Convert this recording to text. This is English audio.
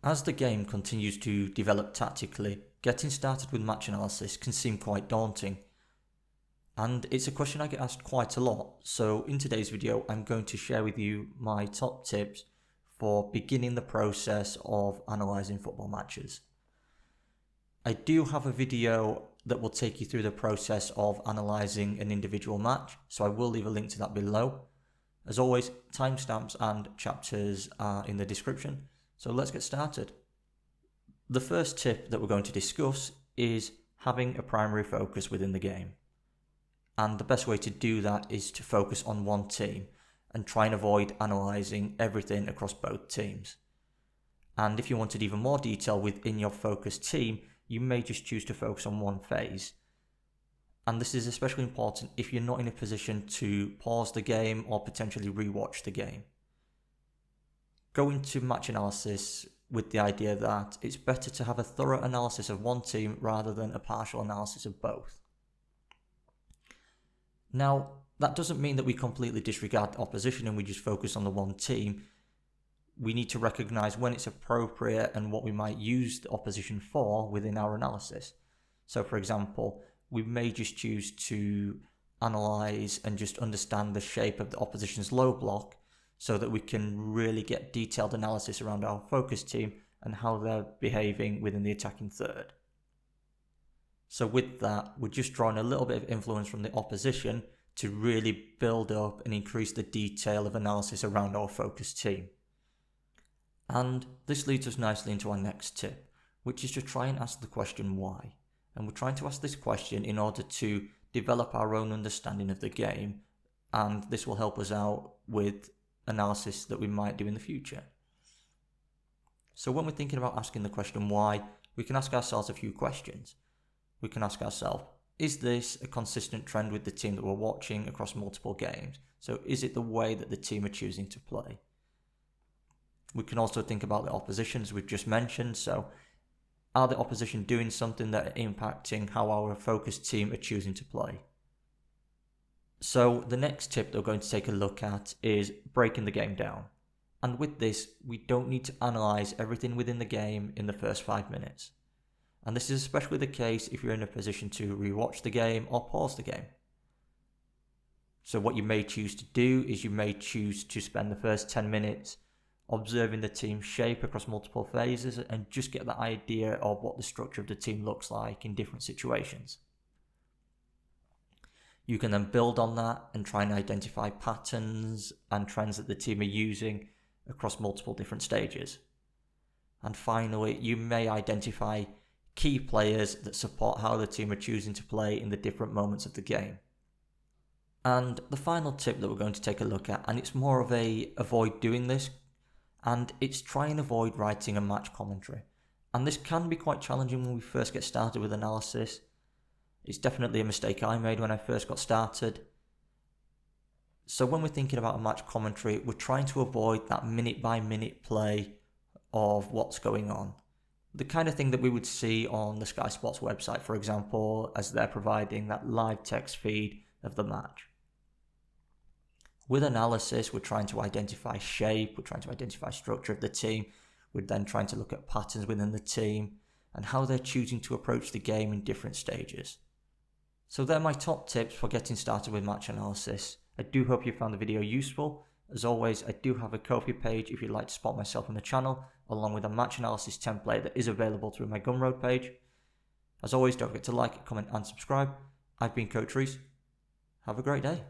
As the game continues to develop tactically, getting started with match analysis can seem quite daunting. And it's a question I get asked quite a lot, so in today's video I'm going to share with you my top tips for beginning the process of analysing football matches. I do have a video that will take you through the process of analysing an individual match, so I will leave a link to that below. As always, timestamps and chapters are in the description, so let's get started. The first tip that we're going to discuss is having a primary focus within the game. And the best way to do that is to focus on one team and try and avoid analysing everything across both teams. And if you wanted even more detail within your focused team, you may just choose to focus on one phase. And this is especially important if you're not in a position to pause the game or potentially rewatch the game. Go into match analysis with the idea that it's better to have a thorough analysis of one team rather than a partial analysis of both. Now, that doesn't mean that we completely disregard the opposition and we just focus on the one team. We need to recognise when it's appropriate and what we might use the opposition for within our analysis. So for example, we may just choose to analyse and just understand the shape of the opposition's low block so that we can really get detailed analysis around our focus team and how they're behaving within the attacking third. So with that, we're just drawing a little bit of influence from the opposition to really build up and increase the detail of analysis around our focus team. And this leads us nicely into our next tip, which is to try and ask the question why. And we're trying to ask this question in order to develop our own understanding of the game, and this will help us out with analysis that we might do in the future. So when we're thinking about asking the question why, we can ask ourselves a few questions. We can ask ourselves, is this a consistent trend with the team that we're watching across multiple games? So is it the way that the team are choosing to play? We can also think about the opposition, as we've just mentioned. So are the opposition doing something that are impacting how our focused team are choosing to play? So the next tip that we're going to take a look at is breaking the game down. And with this, we don't need to analyse everything within the game in the first 5 minutes. And this is especially the case if you're in a position to rewatch the game or pause the game. So what you may choose to do is you may choose to spend the first 10 minutes observing the team's shape across multiple phases and just get the idea of what the structure of the team looks like in different situations. You can then build on that and try and identify patterns and trends that the team are using across multiple different stages. And finally, you may identify key players that support how the team are choosing to play in the different moments of the game. And the final tip that we're going to take a look at, and it's more of a avoid doing this, and it's try and avoid writing a match commentary. And this can be quite challenging when we first get started with analysis. It's definitely a mistake I made when I first got started. So when we're thinking about a match commentary, we're trying to avoid that minute by minute play of what's going on. The kind of thing that we would see on the Sky Sports website, for example, as they're providing that live text feed of the match. With analysis, we're trying to identify shape, we're trying to identify structure of the team, we're then trying to look at patterns within the team and how they're choosing to approach the game in different stages. So they're my top tips for getting started with match analysis. I do hope you found the video useful. As always, I do have a Ko-fi page if you'd like to support myself on the channel, along with a match analysis template that is available through my Gumroad page. As always, don't forget to like, comment and subscribe. I've been Coach Reese. Have a great day.